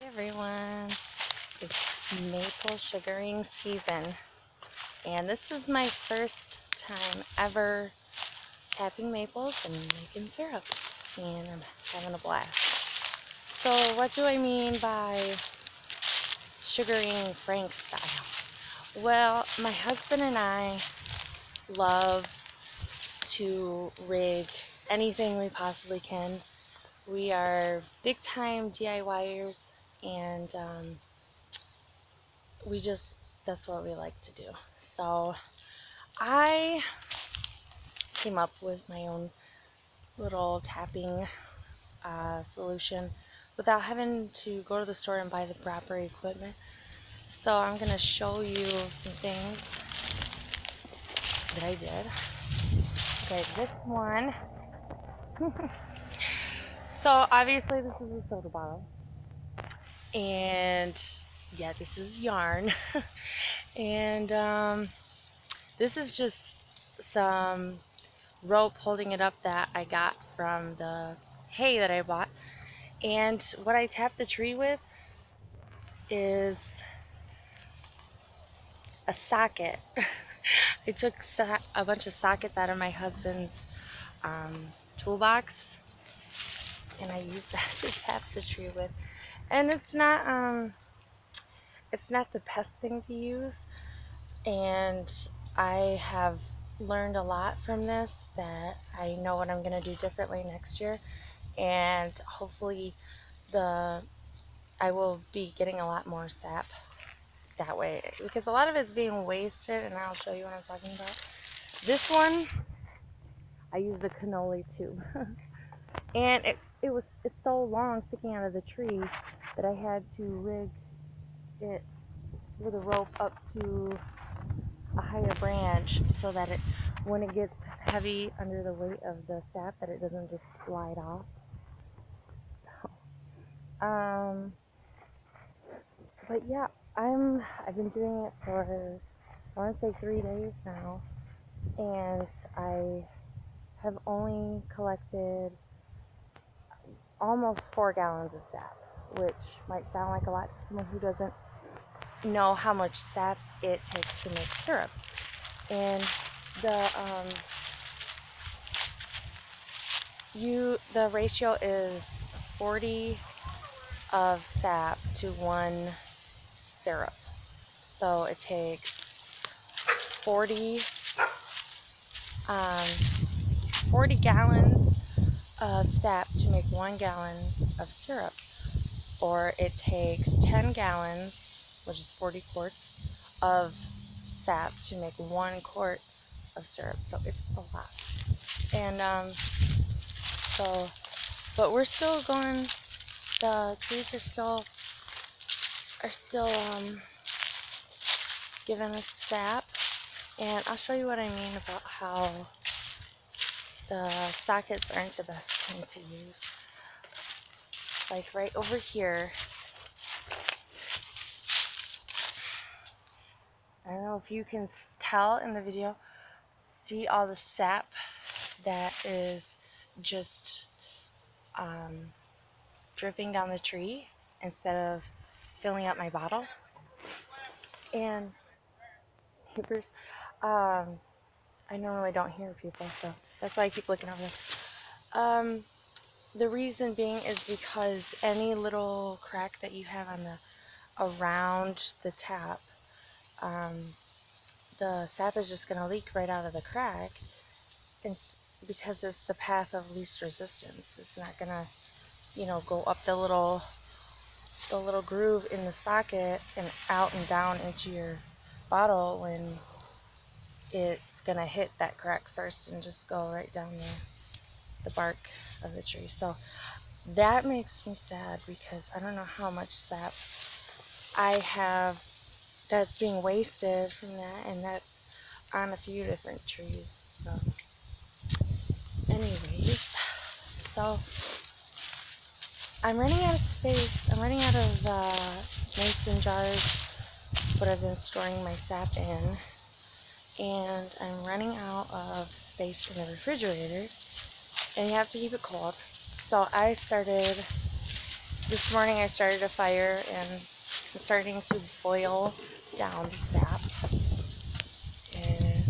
Hey everyone, it's maple sugaring season, and this is my first time ever tapping maples and making syrup, and I'm having a blast. So what do I mean by sugaring Frank style? Well, my husband and I love to rig anything we possibly can. We are big time DIYers, and that's what we like to do. So I came up with my own little tapping solution without having to go to the store and buy the proper equipment. So I'm going to show you some things that I did. Okay, this one. So obviously this is a soda bottle. And yeah, this is yarn. And this is just some rope holding it up that I got from the hay that I bought. And what I tapped the tree with is a socket. I took a bunch of sockets out of my husband's toolbox, and I used that to tap the tree with. And it's not the best thing to use, and I have learned a lot from this that I know what I'm going to do differently next year, and hopefully I will be getting a lot more sap that way, because a lot of it's being wasted, and I'll show you what I'm talking about. This one, I use the cannoli tube. And it's so long sticking out of the tree that I had to rig it with a rope up to a higher branch so that when it gets heavy under the weight of the sap, that it doesn't just slide off. So, but yeah, I've been doing it for, I want to say 3 days now, and I have only collected almost 4 gallons of sap, which might sound like a lot to someone who doesn't know how much sap it takes to make syrup. And the ratio is 40 of sap to 1 syrup. So it takes 40 gallons of sap to make 1 gallon of syrup, or it takes 10 gallons, which is 40 quarts, of sap to make 1 quart of syrup. So it's a lot. And but we're still going. The trees are still giving us sap, and I'll show you what I mean about how the sockets aren't the best thing to use. Like right over here, I don't know if you can tell in the video, see all the sap that is just dripping down the tree instead of filling up my bottle. And neighbors, I normally don't hear people, so that's why I keep looking over there. The reason being is because any little crack that you have around the tap, the sap is just going to leak right out of the crack, and because it's the path of least resistance. It's not going to, go up the little groove in the socket and out and down into your bottle when it's going to hit that crack first and just go right down the bark of the tree. So that makes me sad, because I don't know how much sap I have that's being wasted from that, and that's on a few different trees. So anyways, so I'm running out of space. I'm running out of mason jars, what I've been storing my sap in, and I'm running out of space in the refrigerator, and you have to keep it cold. So I started This morning I started a fire and it's starting to boil down the sap. And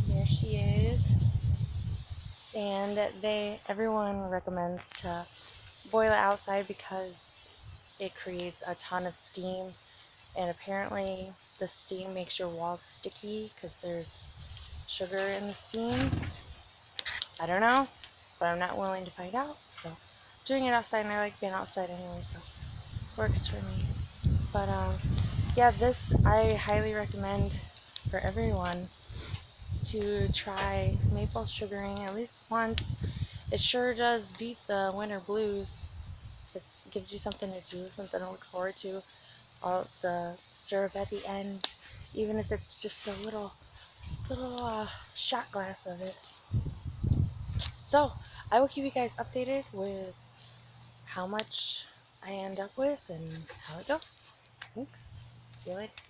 there she is. And everyone recommends to boil it outside because it creates a ton of steam, and apparently the steam makes your walls sticky because there's sugar in the steam. I don't know, but I'm not willing to find out, so doing it outside, and I like being outside anyway, so works for me. But yeah, this I highly recommend for everyone to try maple sugaring at least once. It sure does beat the winter blues. It gives you something to do, something to look forward to. All the syrup at the end, even if it's just a little shot glass of it. So I will keep you guys updated with how much I end up with and how it goes. Thanks. See you later.